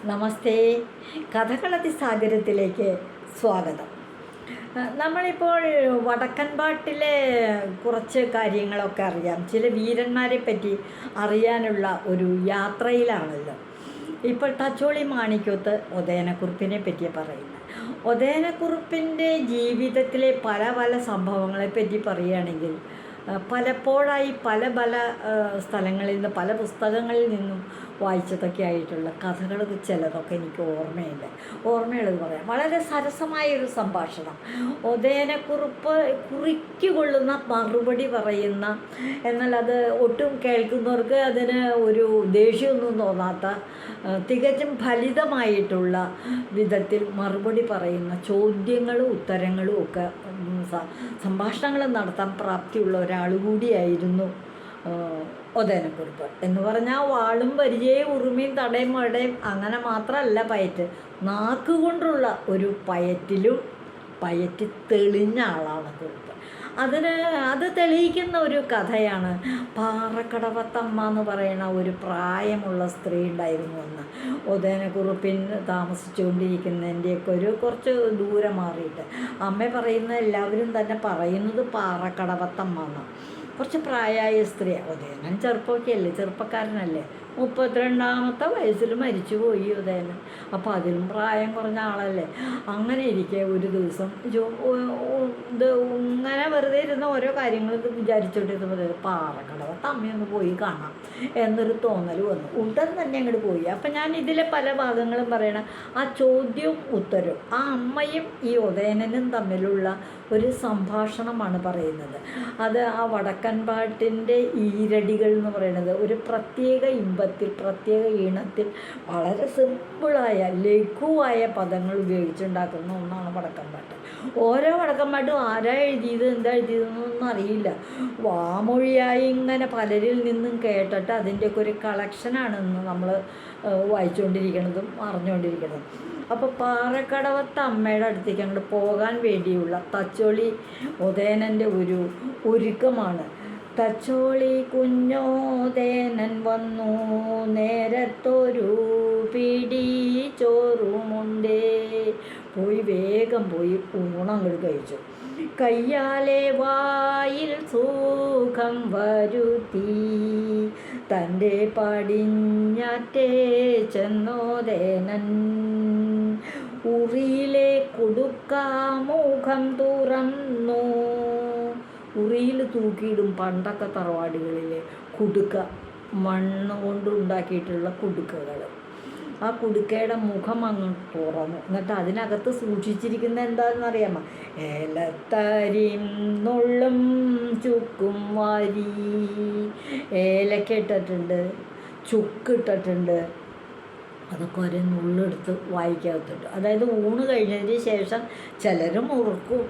നമസ്തേ. കഥകളതി സാഗരത്തിലേക്ക് സ്വാഗതം. നമ്മളിപ്പോൾ വടക്കൻ പാട്ടിലെ കുറച്ച് കാര്യങ്ങളൊക്കെ അറിയാം. ചില വീരന്മാരെ പറ്റി അറിയാനുള്ള ഒരു യാത്രയിലാണല്ലോ. ഇപ്പോൾ തച്ചോളി മാണിക്യത്ത് ഒതേനക്കുറുപ്പിനെ പറ്റി പറയുന്നത്. ഒതേനക്കുറുപ്പിൻ്റെ ജീവിതത്തിലെ പല പല സംഭവങ്ങളെപ്പറ്റി പറയുകയാണെങ്കിൽ പലപ്പോഴായി പല പല സ്ഥലങ്ങളിൽ നിന്ന് പല പുസ്തകങ്ങളിൽ നിന്നും വായിച്ചതൊക്കെ ആയിട്ടുള്ള കഥകൾ ചിലതൊക്കെ എനിക്ക് ഓർമ്മയുള്ളത് പറയാം. വളരെ സരസമായൊരു സംഭാഷണം. ഒതേനക്കുറുപ്പ് കുറിക്കുകൊള്ളുന്ന മറുപടി പറയുന്ന, എന്നാൽ അത് ഒട്ടും കേൾക്കുന്നവർക്ക് അതിന് ഒരു ദേഷ്യമൊന്നും തോന്നാത്ത, തികച്ചും ഫലിതമായിട്ടുള്ള വിധത്തിൽ മറുപടി പറയുന്ന ചോദ്യങ്ങളും ഉത്തരങ്ങളും ഒക്കെ സംഭാഷണങ്ങൾ നടത്താൻ പ്രാപ്തിയുള്ള ഒരാൾ കൂടിയായിരുന്നു ഒതേനക്കുറുപ്പ് എന്ന് പറഞ്ഞാൽ. വാളും പരിചയവും ഉറുമിയും തടയും മടയും അങ്ങനെ മാത്രമല്ല പയറ്റ്, നാക്കുകൊണ്ടുള്ള ഒരു പയറ്റ് തെളിഞ്ഞ ആളാണ് കുറുപ്പ്. അത് തെളിയിക്കുന്ന ഒരു കഥയാണ് പാറക്കടവത്തമ്മ എന്ന് പറയുന്ന ഒരു പ്രായമുള്ള സ്ത്രീ ഉണ്ടായിരുന്നു എന്ന്. ഒതേനക്കുറുപ്പിന് താമസിച്ചുകൊണ്ടിരിക്കുന്നതിൻ്റെയൊക്കെ കുറച്ച് ദൂരം മാറിയിട്ട് അമ്മ പറയുന്ന എല്ലാവരും തന്നെ പറയുന്നത് പാറക്കടവത്തമ്മ എന്നാണ്. കുറച്ച് പ്രായമായ സ്ത്രീയാണ്. ഉദയനൻ ചെറുപ്പക്കാരനല്ലേ. 32ാമത്തെ വയസ്സിൽ മരിച്ചുപോയി ഉദയനൻ. അപ്പോൾ അതിലും പ്രായം കുറഞ്ഞ ആളല്ലേ. അങ്ങനെ ഇരിക്കെ ഒരു ദിവസം ഇങ്ങനെ വെറുതെ ഇരുന്ന ഓരോ കാര്യങ്ങൾ വിചാരിച്ചോണ്ടിരുന്നപ്പോൾ പാറക്കടവത്ത് അമ്മയൊന്ന് പോയി കാണാം എന്നൊരു തോന്നൽ വന്നു. ഉടൻ തന്നെ അങ്ങോട്ട് പോയി. അപ്പം ഞാൻ ഇതിലെ പല ഭാഗങ്ങളും പറയണം. ആ ചോദ്യവും ഉത്തരവും ആ അമ്മയും ഈ ഉദയനനും തമ്മിലുള്ള ഒരു സംഭാഷണമാണ് പറയുന്നത്. അത് ആ വടക്കൻ പാട്ടിൻ്റെ ഈരടികൾ എന്ന് പറയുന്നത് ഒരു പ്രത്യേക ഇമ്പത്തിൽ, പ്രത്യേക ഈണത്തിൽ, വളരെ സിമ്പിളായ ലഘുവായ പദങ്ങൾ ഉപയോഗിച്ചുണ്ടാക്കുന്ന ഒന്നാണ് വടക്കൻ പാട്ട്. ഓരോ വടക്കൻ പാട്ടും ആരാ എഴുതിയത്, എന്താ എഴുതിയതെന്നൊന്നും അറിയില്ല. വാമൊഴിയായി ഇങ്ങനെ പലരിൽ നിന്നും കേട്ടിട്ട് അതിൻ്റെയൊക്കെ ഒരു കളക്ഷനാണെന്ന് നമ്മൾ വായിച്ചുകൊണ്ടിരിക്കുന്നതും അറിഞ്ഞുകൊണ്ടിരിക്കുന്നതും. അപ്പോൾ പാറക്കടവത്ത് അമ്മയുടെ അടുത്തേക്ക് അങ്ങോട്ട് പോകാൻ വേണ്ടിയുള്ള തച്ചോളി ഉദയനൻ്റെ ഒരു ഒരുക്കമാണ്. തച്ചോളി കുഞ്ഞോദേനൻ വന്നു, നേരത്തൊരു പിടി ചോറുമുണ്ടേ. വേഗം പോയി ഊണങ്ങോട്ട് കഴിച്ചു. കയ്യാലെ വായിൽ സുഖം വരുത്തി, തൻ്റെ പടിഞ്ഞാറ്റേ ചെന്നോദേനൻ. ഉറിയിലെ കുടുക്കാമുഖം തുറന്നു. ഉറിയിൽ തൂക്കിയിടും പണ്ടൊക്കെ തറവാടുകളിലെ കുടുക്ക, മണ്ണ് കൊണ്ട് ഉണ്ടാക്കിയിട്ടുള്ള കുടുക്കകൾ. ആ കുടുക്കയുടെ മുഖം അങ്ങ് തുറന്നു. എന്നിട്ട് അതിനകത്ത് സൂക്ഷിച്ചിരിക്കുന്ന എന്താണെന്നറിയാമോ? ഏലത്തരിയും നുള്ളും ചുക്കും വാരി. ഏലക്ക ഇട്ടിട്ടുണ്ട്, ചുക്കിട്ടിട്ടുണ്ട്. അതൊക്കെ ഒരു നുള്ളെടുത്ത് വായിക്കകത്തിട്ടു. അതായത് ഊണ് കഴിഞ്ഞതിന് ശേഷം ചിലർ മുറുക്കും,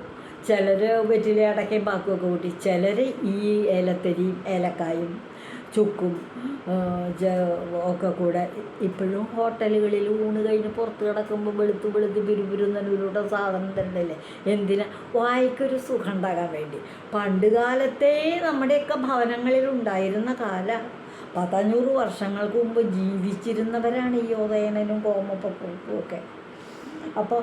ചിലർ വെറ്റില അടക്കയും പാക്കുമൊക്കെ കൂട്ടി, ചിലർ ഈ ഏലത്തരിയും ഏലക്കായും ചുക്കും ഒക്കെ കൂടെ. ഇപ്പോഴും ഹോട്ടലുകളിൽ ഊണ് കഴിഞ്ഞ് പുറത്ത് കിടക്കുമ്പോൾ വെളുത്ത് പിരുന്നൂരുടെ സാധനം തന്നെയല്ലേ. എന്തിനാ? വായിക്കൊരു സുഖം ഉണ്ടാകാൻ വേണ്ടി. പണ്ട് കാലത്തെ നമ്മുടെയൊക്കെ ഭവനങ്ങളിൽ ഉണ്ടായിരുന്ന കാലം 500 വർഷങ്ങൾക്ക് മുമ്പ് ജീവിച്ചിരുന്നവരാണ് ഈ ഉദയനനും കോമപ്പും ഒക്കെ. അപ്പോൾ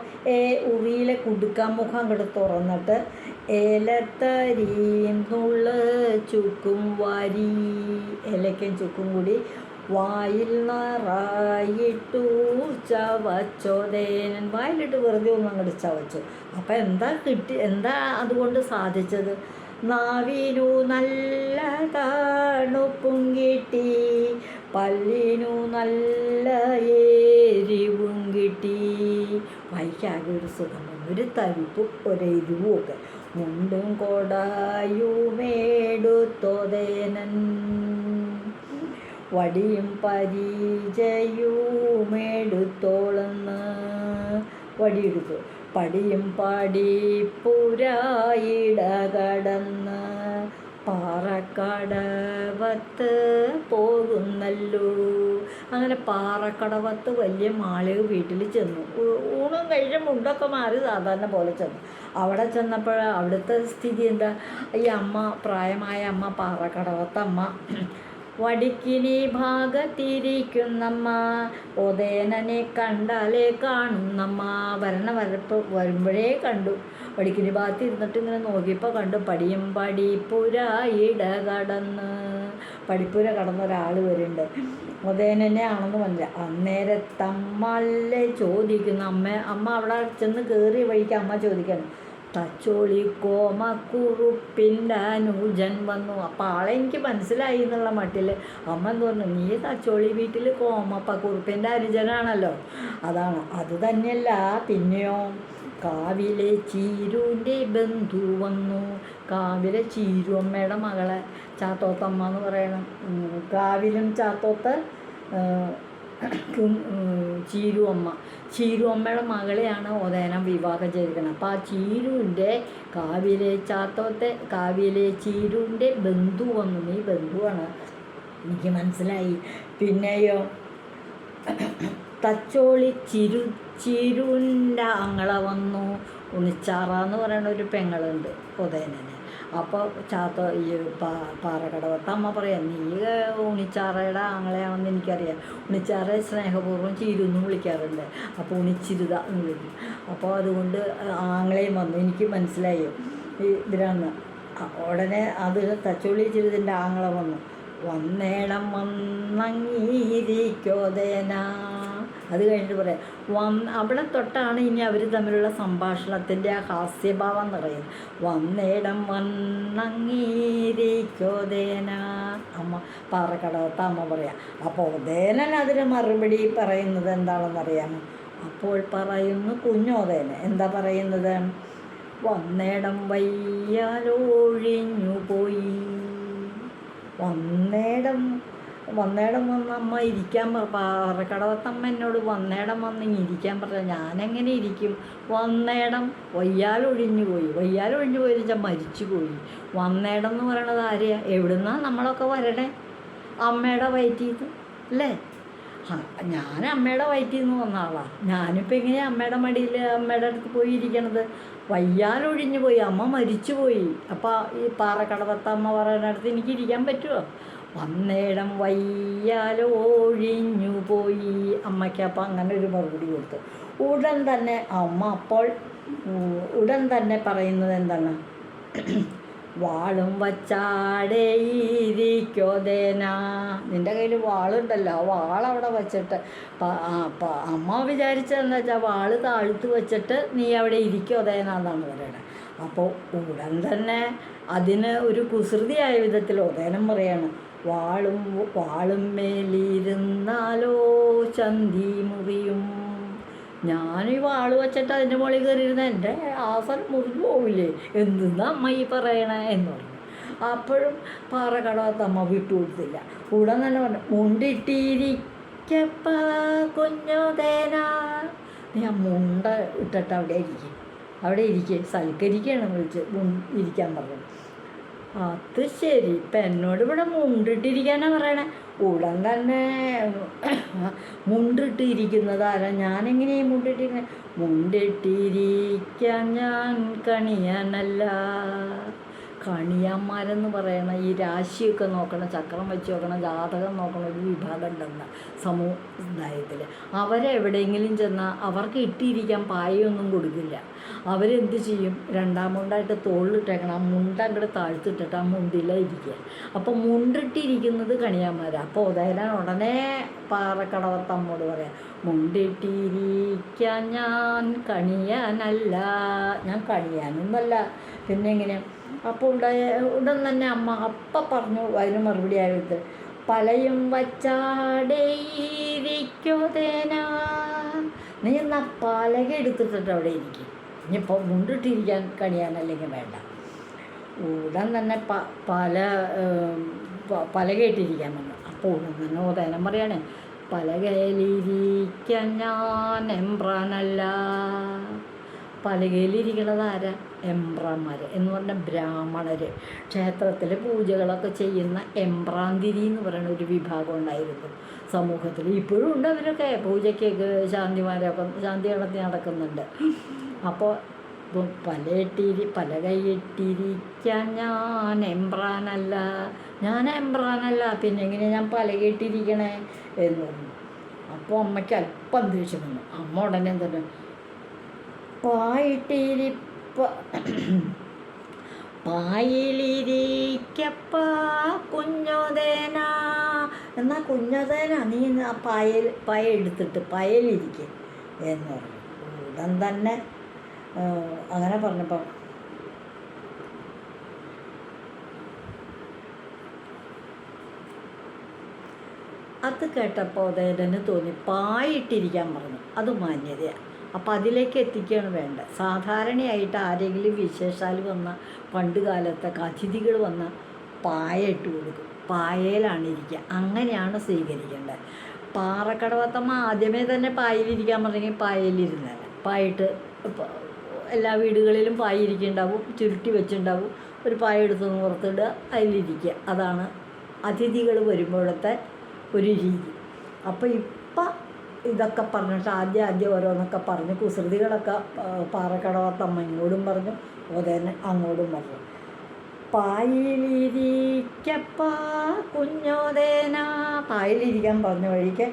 ഉറിയിലെ കുടുക്കാമുഖം അങ്ങോട്ട് തുറന്നിട്ട് ഏലത്തരിയും നുള്ള ചുക്കും വാരി, ഏലക്കയും ചുക്കും കൂടി വായിൽ നിറയിട്ടു ചവച്ചോദേനൻ. വായിലിട്ട് വെറുതെ ഒന്നും അങ്ങോട്ട് ചവച്ചു. അപ്പം എന്താ അതുകൊണ്ട് സാധിച്ചത്? നാവിനു നല്ല തണുപ്പും കിട്ടി, പല്ലിനു നല്ല എരിവും കിട്ടി. വായിക്കാകെ ഒരു സുഖം, ഒരു തരിപ്പും ഒരെരിവും ഒക്കെ. മുണ്ടും കൊടായുമേടുത്തോദേനൻ, വടിയും പരിചയുമെടുത്തോളന്ന്. വടിയെടുത്തു. പടിയും പാടി പുരായിട കടന്ന് പാറക്കടവത്ത് പോകുന്നല്ലോ. അങ്ങനെ പാറക്കടവത്ത് വലിയ മാളിക വീട്ടിൽ ചെന്നു. ഊണും കഴിച്ച് മുണ്ടൊക്കെ മാറി സാധാരണ പോലെ ചെന്നു. അവിടെ ചെന്നപ്പോൾ അവിടുത്തെ സ്ഥിതി എന്താ? ഈ അമ്മ, പ്രായമായ അമ്മ, പാറക്കടവത്തമ്മ വടിക്കിനി ഭാഗത്തിരിക്കുന്നമ്മ, ഉദയനനെ കണ്ടാലേ കാണുന്നമ്മ. വരുമ്പോഴേ കണ്ടു. വടിക്കിനി ഭാഗത്ത് ഇരുന്നിട്ട് ഇങ്ങനെ നോക്കിയപ്പോൾ കണ്ടു, പടിയും പടിപ്പുര ഇടകടന്ന്, പടിപ്പുര കടന്ന ഒരാൾ വരുന്നുണ്ട്. ഉദയനനെ ആണെന്ന് മനസ്സില്ല. അന്നേരത്തമ്മല്ലേ ചോദിക്കുന്നു, അമ്മ അവിടെ ചെന്ന് കയറിയ വഴിക്ക് അമ്മ ചോദിക്കണം, തച്ചോളി കോമക്കുറുപ്പിൻ്റെ അനുജൻ വന്നു. അപ്പോൾ ആളെ എനിക്ക് മനസ്സിലായി എന്നുള്ള മട്ടിൽ അമ്മ എന്ന് പറഞ്ഞു, നീ തച്ചോളി വീട്ടിൽ കോമക്കുറുപ്പിൻ്റെ അനുജനാണല്ലോ. അതാണ്. അത് തന്നെയല്ല, പിന്നെയോ കാവിലെ ചീരുവിൻ്റെ ബന്ധു വന്നു. കാവിലെ ചീരുവമ്മയുടെ മകളെ ചാത്തോത്തമ്മ എന്ന് പറയണം. കാവിലും ചാത്തോത്ത് ചീരുവമ്മയുടെ മകളെയാണ് ഉദയനൻ വിവാഹം ചെയ്തിരിക്കുന്നത്. അപ്പോൾ ആ ചീരുവിൻ്റെ കാവിലെ ചീരുവിൻ്റെ ബന്ധു വന്നു. നീ ബന്ധുവാണ്, എനിക്ക് മനസ്സിലായി. പിന്നെയോ തച്ചോളി ചിരുവിൻ്റെ ആങ്ങള വന്നു. ഉണിച്ചാറ എന്ന് പറയുന്ന ഒരു പെങ്ങളുണ്ട് ഉദയനന്. അപ്പോൾ ഈ പാറക്കടവത്ത് അമ്മ പറയാം, നീ ഉണിച്ചാറയുടെ ആങ്ങളെയാണെന്ന് എനിക്കറിയാം. ഉണിച്ചാറ സ്നേഹപൂർവ്വം ചീരുന്ന് വിളിക്കാറുണ്ട്. അപ്പോൾ ഉണിച്ചിരുത എന്ന് വിളിക്കും. അപ്പോൾ അതുകൊണ്ട് ആങ്ങളെയും വന്നു, എനിക്ക് മനസ്സിലായി ഇതിലാന്ന്. ഉടനെ അത് തച്ചോളി ചിരുതിൻ്റെ ആങ്ങളെ വന്നു. വന്നേടം വന്നങ്ങീരിക്കോദേന. അത് കഴിഞ്ഞിട്ട് പറയാം, അവിടെ തൊട്ടാണ് ഇനി അവർ തമ്മിലുള്ള സംഭാഷണത്തിൻ്റെ ആ ഹാസ്യഭാവം നിറയും. വന്നേടം വന്നങ്ങീരിക്കോദേന. അമ്മ പാറക്കടവത്ത് അമ്മ പറയാം. അപ്പോൾ ഉദയനൻ അതിന് മറുപടി പറയുന്നത് എന്താണെന്നറിയാമോ? അപ്പോൾ പറയുന്നു കുഞ്ഞോദയന്. എന്താ പറയുന്നത്? വന്നേടം വയ്യാലൊഴിഞ്ഞു പോയി. വന്നേടം വന്ന് അമ്മ ഇരിക്കാൻ പാറക്കടവത്തമ്മ എന്നോട് വന്നേടം വന്ന് ഇരിക്കാൻ പറഞ്ഞ ഞാനെങ്ങനെ ഇരിക്കും? വന്നേടം വയ്യാലൊഴിഞ്ഞു പോയി വെച്ചാൽ മരിച്ചു പോയി. വന്നേടം എന്ന് പറയണത് ആരെയാ? എവിടുന്നാ നമ്മളൊക്കെ വരണേ? അമ്മയുടെ വയറ്റിൽ നിന്ന് അല്ലേ? ഞാൻ അമ്മയുടെ വയറ്റിൽ നിന്ന് വന്ന ആളാണ്. ഞാനിപ്പോൾ എങ്ങനെയാണ് അമ്മയുടെ മടിയിൽ അമ്മയുടെ അടുത്ത് പോയി ഇരിക്കണത്? വയ്യാലൊഴിഞ്ഞു പോയി, അമ്മ മരിച്ചു പോയി. അപ്പോൾ ഈ പാറക്കടവത്ത് അമ്മ പറയുന്നിടത്ത് എനിക്ക് ഇരിക്കാൻ പറ്റുമോ? വന്നേടം വയ്യാലൊഴിഞ്ഞു പോയി. അമ്മയ്ക്ക് അപ്പോൾ അങ്ങനെ ഒരു മറുപടി കൊടുത്തു. ഉടൻ തന്നെ പറയുന്നത് എന്താണ്? വാളും വച്ചാടേയിരിക്കോദേന. നിൻ്റെ കയ്യിൽ വാളുണ്ടല്ലോ, ആ വാളവിടെ വച്ചിട്ട് അമ്മ വിചാരിച്ചതെന്ന് വെച്ചാൽ വാള് താഴ്ത്ത് വെച്ചിട്ട് നീ അവിടെ ഇരിക്കോദേന എന്നാണ് പറയണത്. അപ്പോൾ ഉടൻ തന്നെ അതിന് ഒരു കുസൃതിയായ വിധത്തിൽ ഉദയനം പറയാണ്, വാളും മേലിരുന്നാലോ ചന്തി മുറിയും. ഞാൻ ഈ വാള് വെച്ചിട്ട് അതിൻ്റെ മുകളിൽ കയറിയിരുന്ന എൻ്റെ ആസനം മുറിഞ്ഞു പോവില്ലേ? എന്തെന്നാ അമ്മ ഈ പറയണേ എന്ന് പറഞ്ഞു. അപ്പോഴും പാറക്കടവത്ത് അമ്മ വിട്ടുകൊടുത്തില്ല. ഉടൻ തന്നെ പറഞ്ഞു, മുണ്ടിട്ടിരിക്കപ്പ കുഞ്ഞോദേന. നീ ആ മുണ്ട ഇട്ടിട്ട് അവിടെ ഇരിക്കുക സൽക്കരിക്കുകയാണ് വിളിച്ച് ഇരിക്കാൻ പറഞ്ഞു. അത് ശരി, ഇപ്പം എന്നോട് ഇവിടെ മുണ്ടിട്ടിരിക്കാനാണ് പറയണേ. ഉടൻ തന്നെ മുണ്ടിട്ടിരിക്കുന്നത് ആരാ? ഞാനെങ്ങനെയാണ് മുണ്ടിട്ടിരിക്കുന്നത്? മുണ്ടിട്ടിരിക്കാൻ ഞാൻ കണിയാനല്ല. കണിയാന്മാരെന്ന് പറയണ ഈ രാശിയൊക്കെ നോക്കണം, ചക്രം വെച്ച് നോക്കണം, ജാതകം നോക്കണം ഒരു വിഭാഗം ഉണ്ടെന്ന് സമുദായത്തിൽ. അവരെവിടെയെങ്കിലും ചെന്നാൽ അവർക്ക് ഇട്ടിരിക്കാൻ പായൊന്നും കൊടുക്കില്ല. അവരെന്ത് ചെയ്യും? രണ്ടാം മുണ്ടായിട്ട് തോളിലിട്ടേക്കണം, ആ മുണ്ട അങ്ങോട്ട് താഴ്ത്തിട്ടിട്ട് ആ മുണ്ടിലായിരിക്കുക. അപ്പോൾ മുണ്ടിട്ടിരിക്കുന്നത് കണിയാന്മാരാണ്. അപ്പോൾ ഉദയനൻ ഉടനെ പാറക്കടവത്തമ്മോട് പറയാം, മുണ്ടിട്ടിരിക്കാൻ ഞാൻ കണിയാനല്ല, ഞാൻ കണിയാനൊന്നല്ല. പിന്നെ എങ്ങനെ? അപ്പോൾ ഉടൻ തന്നെ അമ്മ പറഞ്ഞു അതിന് മറുപടി ആയിട്ട്, പലയും വച്ചാടേയിരിക്കോദേന. നീ എന്നാ പലക എടുത്തിട്ടിട്ട് അവിടെ ഇരിക്കും. ഇനിയിപ്പോൾ മുണ്ടിട്ടിരിക്കാൻ കണിയാനല്ലെങ്കിൽ വേണ്ട. ഉടൻ തന്നെ പലകയിട്ടിരിക്കാൻ പറഞ്ഞു. അപ്പോൾ ഉടൻ തന്നെ ഉദയനം പറയാണ്, പലകയിലിരിക്കാൻ ഞാൻ എംബ്രാനല്ല. പലകയിലിരിക്കണത് ആരാ? എംബ്രാന്മാർ എന്ന് പറഞ്ഞാൽ ബ്രാഹ്മണർ. ക്ഷേത്രത്തിൽ പൂജകളൊക്കെ ചെയ്യുന്ന എംബ്രാന്തിരി എന്ന് പറയുന്ന ഒരു വിഭാഗം ഉണ്ടായിരുന്നു സമൂഹത്തിൽ. ഇപ്പോഴും ഉണ്ട് അവരൊക്കെ പൂജയ്ക്കൊക്കെ ശാന്തി നടത്തി നടക്കുന്നുണ്ട്. അപ്പോൾ പലകയിട്ടിരിക്കാൻ ഞാൻ എംബ്രാനല്ല, പിന്നെ എങ്ങനെ ഞാൻ പലകയിട്ടിരിക്കണേ എന്ന് പറഞ്ഞു. അപ്പോൾ അമ്മയ്ക്ക് അല്പം ദേഷ്യം വന്നു. അമ്മ ഉടനെ തന്നെ പായിലിരിക്കപ്പ കുഞ്ഞോദേന, എന്നാൽ കുഞ്ഞോദേന നീ ആ പായ എടുത്തിട്ട് പായലിരിക്കുക എന്ന് പറഞ്ഞു. ഉടൻ തന്നെ അങ്ങനെ പറഞ്ഞപ്പോൾ അത് കേട്ടപ്പോൾ ഉദയന് തോന്നി പായിട്ടിരിക്കാൻ പറഞ്ഞു. അത് മാന്യതയാണ്. അപ്പം അതിലേക്ക് എത്തിക്കുകയാണ് വേണ്ടത്. സാധാരണയായിട്ട് ആരെങ്കിലും വിശേഷാൽ വന്ന പണ്ട് കാലത്തെ അതിഥികൾ വന്ന പായ ഇട്ട് കൊടുക്കും. പായയിലാണ് ഇരിക്കുക. അങ്ങനെയാണ് സ്വീകരിക്കേണ്ടത്. പാറക്കടവത്തമ്മ ആദ്യമേ തന്നെ പായലിരിക്കാൻ പറഞ്ഞെങ്കിൽ പായലിരുന്നല്ല. പായിട്ട് എല്ലാ വീടുകളിലും പായ ഇരിക്കുന്നുണ്ടാവും, ചുരുട്ടി വെച്ചിട്ടുണ്ടാവും. ഒരു പായ എടുത്ത് പുറത്തിടുക, അതിലിരിക്കുക. അതാണ് അതിഥികൾ വരുമ്പോഴത്തെ ഒരു രീതി. അപ്പോൾ ഇപ്പം ഇതൊക്കെ പറഞ്ഞിട്ട് ആദ്യം ഓരോന്നൊക്കെ പറഞ്ഞ് കുസൃതികളൊക്കെ പാറക്കടവത്തമ്മ ഇങ്ങോട്ടും പറഞ്ഞു, ഉദയൻ അങ്ങോട്ടും പറഞ്ഞു. പായിലിരിക്കപ്പ കുഞ്ഞോദേന, പായിലിരിക്കാൻ പറഞ്ഞ വഴിക്ക്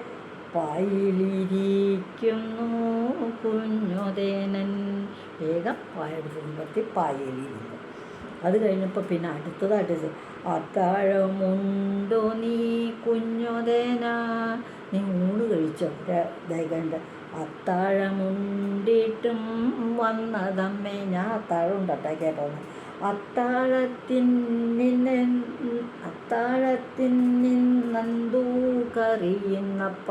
പായിലിരിക്കുന്നു കുഞ്ഞോദേനൻ. വേഗം പായെടുത്ത് പായലിരുന്നു. അത് കഴിഞ്ഞപ്പോൾ പിന്നെ അടുത്തതായിട്ട് അത്താഴമുണ്ടോ നീ കുഞ്ഞോദേന, നീ ഊണ് കഴിച്ചോ? ദൈകണ്ട അത്താഴമുണ്ടിട്ടും വന്നതമ്മേ. ഞാൻ അത്താഴം ഉണ്ടട്ടെ കേട്ടോന്ന്. അത്താഴത്തിൻ നിന്നെന്തു കറിയുന്നപ്പ,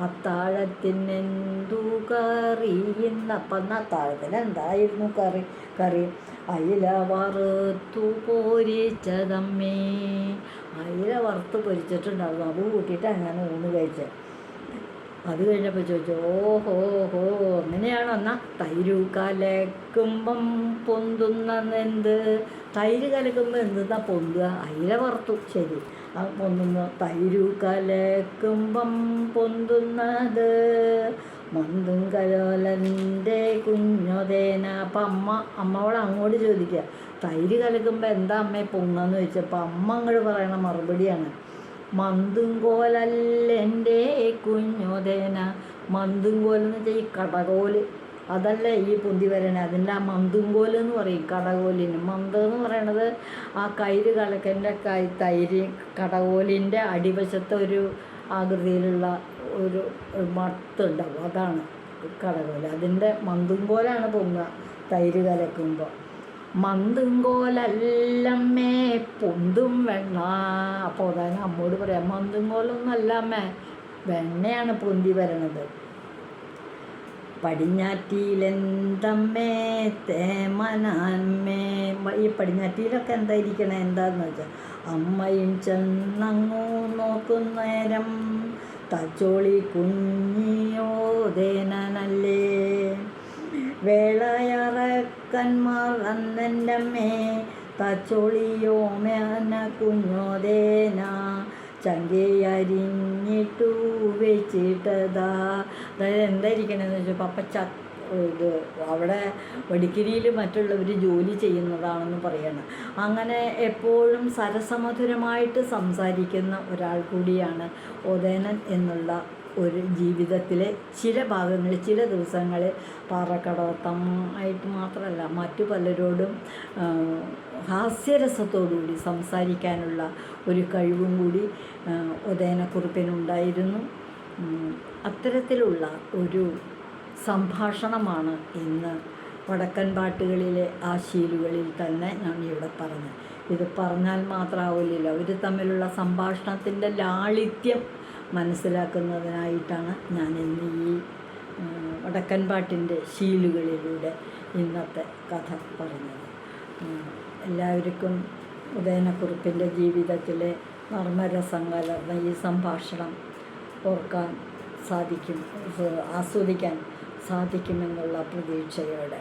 അത്താഴത്തിനെന്തു കറിയുന്നപ്പ. എന്നാൽ അത്താഴത്തിന് എന്തായിരുന്നു കറി? അയില വറുത്തു പൊരിച്ചതമ്മേ. അയില വറുത്ത് പൊരിച്ചിട്ടുണ്ടായിരുന്നു. അത് കൂട്ടിയിട്ടാണ് ഞാൻ ഊണ് കഴിച്ചത്. അത് കഴിഞ്ഞപ്പോൾ ചോദിച്ചു, ഓഹോ അങ്ങനെയാണോ? എന്നാൽ തൈര് കലക്കുമ്പം പൊന്തുന്നെന്ത്? തൈര് കലക്കുമ്പോൾ എന്തെന്നാ പൊന്തുക? അയില വറുത്തു, ശരി, ആ പൊന്തുന്നു. തൈര് കലക്കുമ്പം പൊന്തുന്നത് മന്തും കലോലൻ്റെ കുഞ്ഞോദേന. അപ്പം അമ്മയോട് അങ്ങോട്ട് ചോദിക്കുക, തൈര് കലക്കുമ്പോൾ എന്താ അമ്മയെ പൊങ്ങാന്ന് ചോദിച്ചപ്പോൾ അമ്മ അങ്ങോട്ട് പറയണ മറുപടിയാണ്, മന്തും കോലല്ലെൻ്റെ കുഞ്ഞോദേന. മന്തും കോലെന്ന് വെച്ചാൽ ഈ കടകോല്, അതല്ല ഈ പൊന്തി വരണേ. അതിൻ്റെ ആ മന്തും കോലെന്ന് പറയും കടകോലിന്. മന്ത് എന്ന് പറയണത് ആ കൈര് കലക്കൻ്റെ തൈര് കടകോലിൻ്റെ അടിവശത്തെ ഒരു ആകൃതിയിലുള്ള ഒരു മത്തുണ്ടാവും, അതാണ് കടകോല്. അതിൻ്റെ മന്തും കോലാണ് പൊങ്ങുക തൈര് കലക്കുമ്പോൾ. മന്തും കോലല്ലമ്മേ പൊന്തും വെണ്ണ. അപ്പോൾ അതാണ് അമ്മോട് പറയാം, മന്തും കോലൊന്നും അല്ല അമ്മേ, വെണ്ണയാണ് പൊന്തി വരണത്. പടിഞ്ഞാറ്റിയിലെന്തമ്മേ തേമനാന്മേ. ഈ പടിഞ്ഞാറ്റിയിലൊക്കെ എന്തായിരിക്കണേ? എന്താന്ന് വെച്ചാൽ അമ്മയും ചെന്നങ്ങു നോക്കുന്നേരം തച്ചോളി കുഞ്ഞിയോദേനല്ലേ. വേളയറക്കന്മാർ അന്നെൻ്റെ അമ്മേ തച്ചോളിയോമേന കുഞ്ഞോദേന. ചങ്കയരിഞ്ഞിട്ടു വെച്ചിട്ടതാ. അതായത് എന്തായിരിക്കണമെന്ന് വെച്ചാൽ പപ്പ ഇത് അവിടെ വടിക്കിരിയിൽ മറ്റുള്ളവർ ജോലി ചെയ്യുന്നതാണെന്ന് പറയണം. അങ്ങനെ എപ്പോഴും സരസമധുരമായിട്ട് സംസാരിക്കുന്ന ഒരാൾ കൂടിയാണ് ഉദയനൻ എന്നുള്ള ഒരു ജീവിതത്തിലെ ചില ഭാഗങ്ങളിൽ ചില ദിവസങ്ങളിൽ പാറക്കടവത്തമായിട്ട് മാത്രമല്ല മറ്റു പലരോടും ഹാസ്യരസത്തോടുകൂടി സംസാരിക്കാനുള്ള ഒരു കഴിവും കൂടി ഉദയനക്കുറുപ്പിനുണ്ടായിരുന്നു. അത്തരത്തിലുള്ള ഒരു സംഭാഷണമാണ് ഇന്ന് വടക്കൻ പാട്ടുകളിലെ ആ ശീലുകളിൽ തന്നെ ഞാൻ ഇവിടെ പറഞ്ഞത്. ഇത് പറഞ്ഞാൽ മാത്രമാവില്ലല്ലോ, അവർ തമ്മിലുള്ള സംഭാഷണത്തിൻ്റെ ലാളിത്യം മനസ്സിലാക്കുന്നതിനായിട്ടാണ് ഞാൻ ഇന്ന് ഈ വടക്കൻ പാട്ടിൻ്റെ ശീലുകളിലൂടെ ഇന്നത്തെ കഥ പറഞ്ഞത്. എല്ലാവർക്കും ഉദയനക്കുറുപ്പിൻ്റെ ജീവിതത്തിലെ നർമ്മരസം കലർന്ന ഈ സംഭാഷണം ഓർക്കാൻ സാധിക്കും, ആസ്വദിക്കാൻ സാധിക്കുമെന്നുള്ള പ്രതീക്ഷയോടെ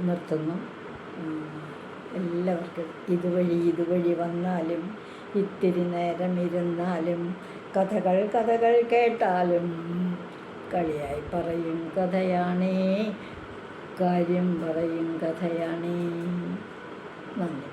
നിർത്തുന്നു. എല്ലാവർക്കും ഇതുവഴി വന്നാലും ഇത്തിരി നേരം ഇരുന്നാലും കഥകൾ കേട്ടാലും കളിയായി പറയും കഥയാണേ ഇക്കാര്യം പറയും കഥയാണേ. നന്ദി.